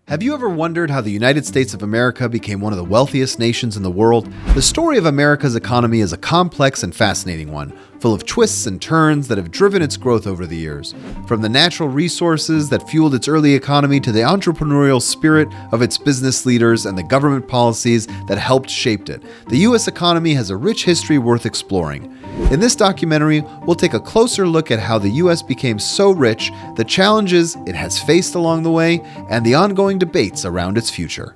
Have you ever wondered how the United States of America became one of the wealthiest nations in the world? The story of America's economy is a complex and fascinating one, full of twists and turns that have driven its growth over the years. From the natural resources that fueled its early economy to the entrepreneurial spirit of its business leaders and the government policies that helped shape it, the U.S. economy has a rich history worth exploring. In this documentary, we'll take a closer look at how the U.S. became so rich, the challenges it has faced along the way, and the ongoing debates around its future.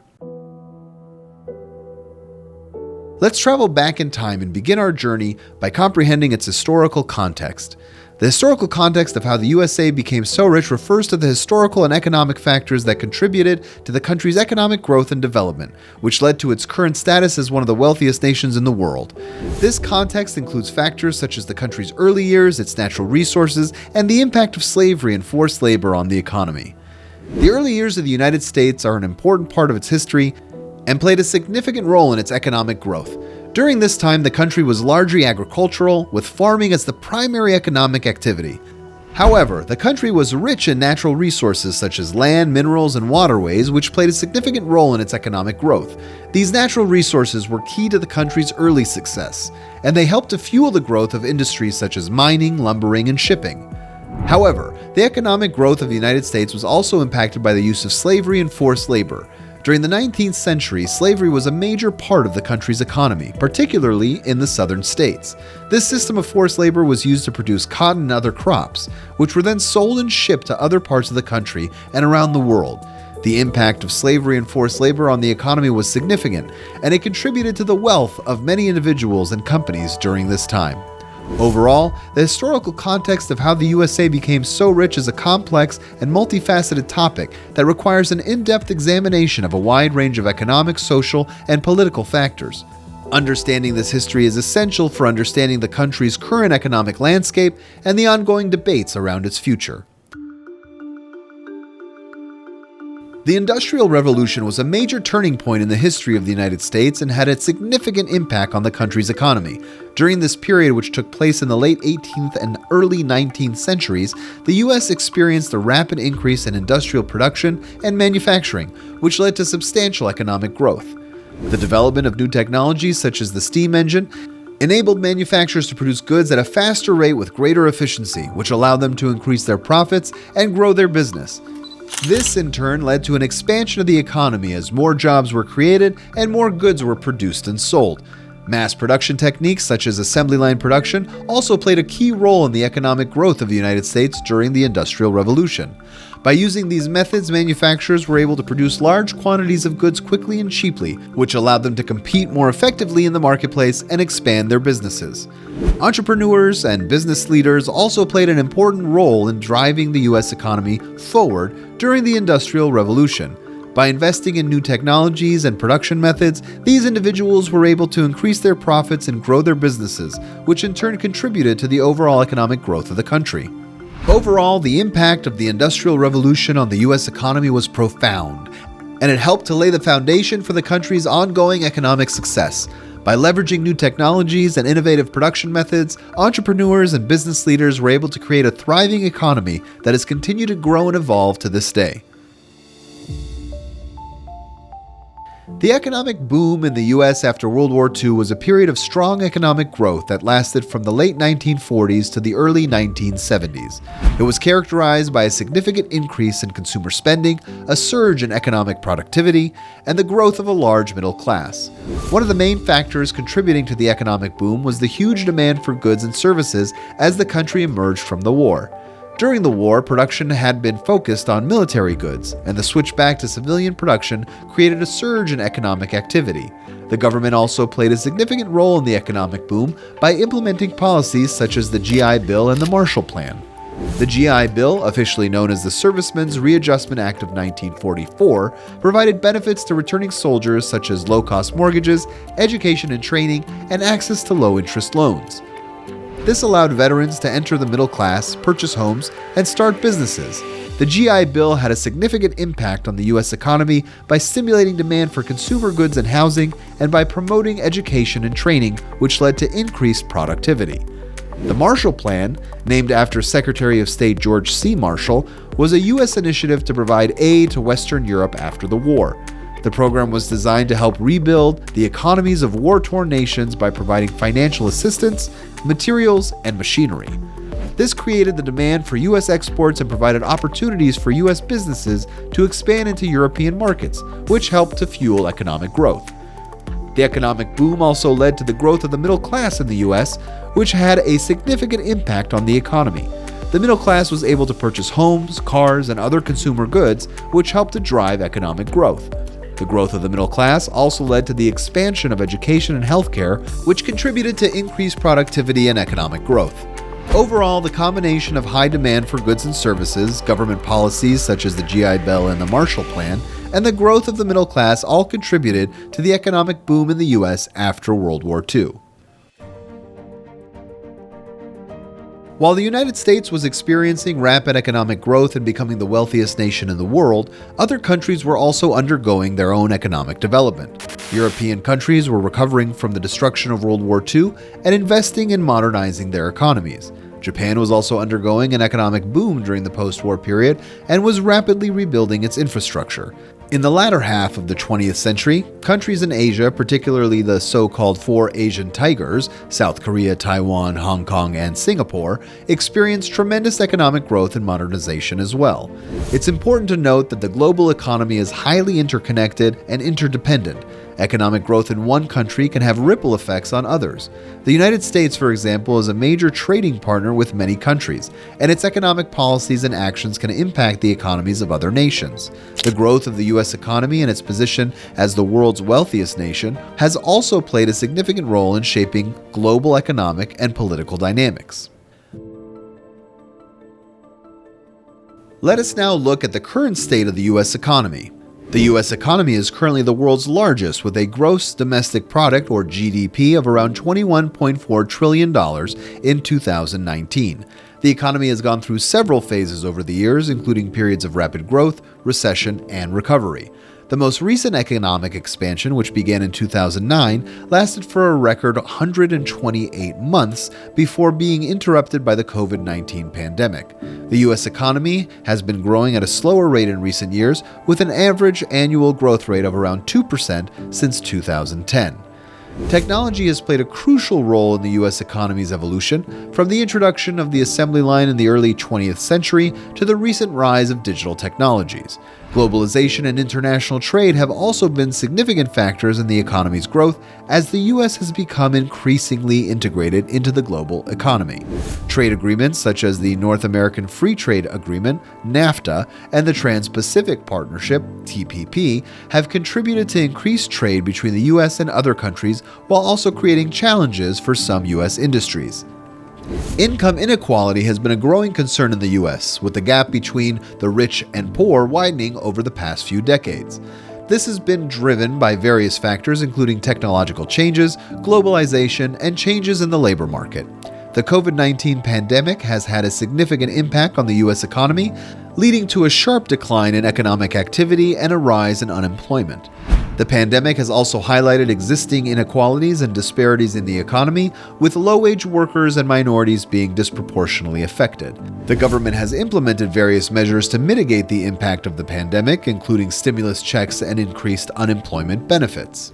Let's travel back in time and begin our journey by comprehending its historical context. The historical context of how the USA became so rich refers to the historical and economic factors that contributed to the country's economic growth and development, which led to its current status as one of the wealthiest nations in the world. This context includes factors such as the country's early years, its natural resources, and the impact of slavery and forced labor on the economy. The early years of the United States are an important part of its history and played a significant role in its economic growth. During this time, the country was largely agricultural, with farming as the primary economic activity. However, the country was rich in natural resources such as land, minerals, and waterways, which played a significant role in its economic growth. These natural resources were key to the country's early success, and they helped to fuel the growth of industries such as mining, lumbering, and shipping. However, the economic growth of the United States was also impacted by the use of slavery and forced labor. During the 19th century, slavery was a major part of the country's economy, particularly in the southern states. This system of forced labor was used to produce cotton and other crops, which were then sold and shipped to other parts of the country and around the world. The impact of slavery and forced labor on the economy was significant, and it contributed to the wealth of many individuals and companies during this time. Overall, the historical context of how the USA became so rich is a complex and multifaceted topic that requires an in-depth examination of a wide range of economic, social, and political factors. Understanding this history is essential for understanding the country's current economic landscape and the ongoing debates around its future. The Industrial Revolution was a major turning point in the history of the United States and had a significant impact on the country's economy. During this period, which took place in the late 18th and early 19th centuries, the U.S. experienced a rapid increase in industrial production and manufacturing, which led to substantial economic growth. The development of new technologies such as the steam engine enabled manufacturers to produce goods at a faster rate with greater efficiency, which allowed them to increase their profits and grow their business. This, in turn, led to an expansion of the economy as more jobs were created and more goods were produced and sold. Mass production techniques such as assembly line production also played a key role in the economic growth of the United States during the Industrial Revolution. By using these methods, manufacturers were able to produce large quantities of goods quickly and cheaply, which allowed them to compete more effectively in the marketplace and expand their businesses. Entrepreneurs and business leaders also played an important role in driving the U.S. economy forward during the Industrial Revolution. By investing in new technologies and production methods, these individuals were able to increase their profits and grow their businesses, which in turn contributed to the overall economic growth of the country. Overall, the impact of the Industrial Revolution on the U.S. economy was profound, and it helped to lay the foundation for the country's ongoing economic success. By leveraging new technologies and innovative production methods, entrepreneurs and business leaders were able to create a thriving economy that has continued to grow and evolve to this day. The economic boom in the U.S. after World War II was a period of strong economic growth that lasted from the late 1940s to the early 1970s. It was characterized by a significant increase in consumer spending, a surge in economic productivity, and the growth of a large middle class. One of the main factors contributing to the economic boom was the huge demand for goods and services as the country emerged from the war. During the war, production had been focused on military goods, and the switch back to civilian production created a surge in economic activity. The government also played a significant role in the economic boom by implementing policies such as the GI Bill and the Marshall Plan. The GI Bill, officially known as the Servicemen's Readjustment Act of 1944, provided benefits to returning soldiers such as low-cost mortgages, education and training, and access to low-interest loans. This allowed veterans to enter the middle class, purchase homes, and start businesses. The GI Bill had a significant impact on the U.S. economy by stimulating demand for consumer goods and housing, and by promoting education and training, which led to increased productivity. The Marshall Plan, named after Secretary of State George C. Marshall, was a U.S. initiative to provide aid to Western Europe after the war. The program was designed to help rebuild the economies of war-torn nations by providing financial assistance, materials, and machinery. This created the demand for U.S. exports and provided opportunities for U.S. businesses to expand into European markets, which helped to fuel economic growth. The economic boom also led to the growth of the middle class in the U.S., which had a significant impact on the economy. The middle class was able to purchase homes, cars, and other consumer goods, which helped to drive economic growth. The growth of the middle class also led to the expansion of education and healthcare, which contributed to increased productivity and economic growth. Overall, the combination of high demand for goods and services, government policies such as the GI Bill and the Marshall Plan, and the growth of the middle class all contributed to the economic boom in the U.S. after World War II. While the United States was experiencing rapid economic growth and becoming the wealthiest nation in the world, other countries were also undergoing their own economic development. European countries were recovering from the destruction of World War II and investing in modernizing their economies. Japan was also undergoing an economic boom during the post-war period and was rapidly rebuilding its infrastructure. In the latter half of the 20th century, countries in Asia, particularly the so-called Four Asian Tigers, South Korea, Taiwan, Hong Kong, and Singapore, experienced tremendous economic growth and modernization as well. It's important to note that the global economy is highly interconnected and interdependent. Economic growth in one country can have ripple effects on others. The United States, for example, is a major trading partner with many countries, and its economic policies and actions can impact the economies of other nations. The growth of the U.S. economy and its position as the world's wealthiest nation has also played a significant role in shaping global economic and political dynamics. Let us now look at the current state of the U.S. economy. The U.S. economy is currently the world's largest, with a gross domestic product, or GDP, of around $21.4 trillion in 2019. The economy has gone through several phases over the years, including periods of rapid growth, recession, and recovery. The most recent economic expansion, which began in 2009, lasted for a record 128 months before being interrupted by the COVID-19 pandemic. The U.S. economy has been growing at a slower rate in recent years, with an average annual growth rate of around 2% since 2010. Technology has played a crucial role in the U.S. economy's evolution, from the introduction of the assembly line in the early 20th century to the recent rise of digital technologies. Globalization and international trade have also been significant factors in the economy's growth as the U.S. has become increasingly integrated into the global economy. Trade agreements such as the North American Free Trade Agreement, NAFTA, and the Trans-Pacific Partnership, TPP, have contributed to increased trade between the U.S. and other countries while also creating challenges for some U.S. industries. Income inequality has been a growing concern in the U.S., with the gap between the rich and poor widening over the past few decades. This has been driven by various factors, including technological changes, globalization, and changes in the labor market. The COVID-19 pandemic has had a significant impact on the U.S. economy, leading to a sharp decline in economic activity and a rise in unemployment. The pandemic has also highlighted existing inequalities and disparities in the economy, with low-wage workers and minorities being disproportionately affected. The government has implemented various measures to mitigate the impact of the pandemic, including stimulus checks and increased unemployment benefits.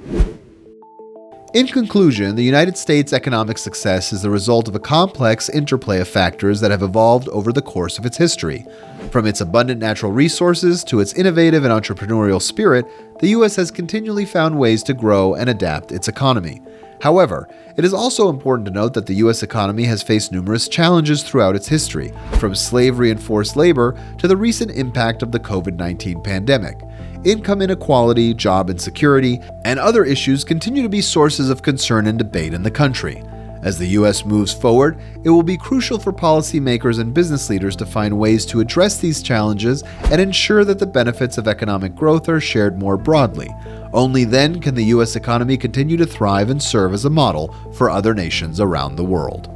In conclusion, the United States' economic success is the result of a complex interplay of factors that have evolved over the course of its history. From its abundant natural resources to its innovative and entrepreneurial spirit, the U.S. has continually found ways to grow and adapt its economy. However, it is also important to note that the U.S. economy has faced numerous challenges throughout its history, from slavery and forced labor to the recent impact of the COVID-19 pandemic. Income inequality, job insecurity, and other issues continue to be sources of concern and debate in the country. As the U.S. moves forward, it will be crucial for policymakers and business leaders to find ways to address these challenges and ensure that the benefits of economic growth are shared more broadly. Only then can the U.S. economy continue to thrive and serve as a model for other nations around the world.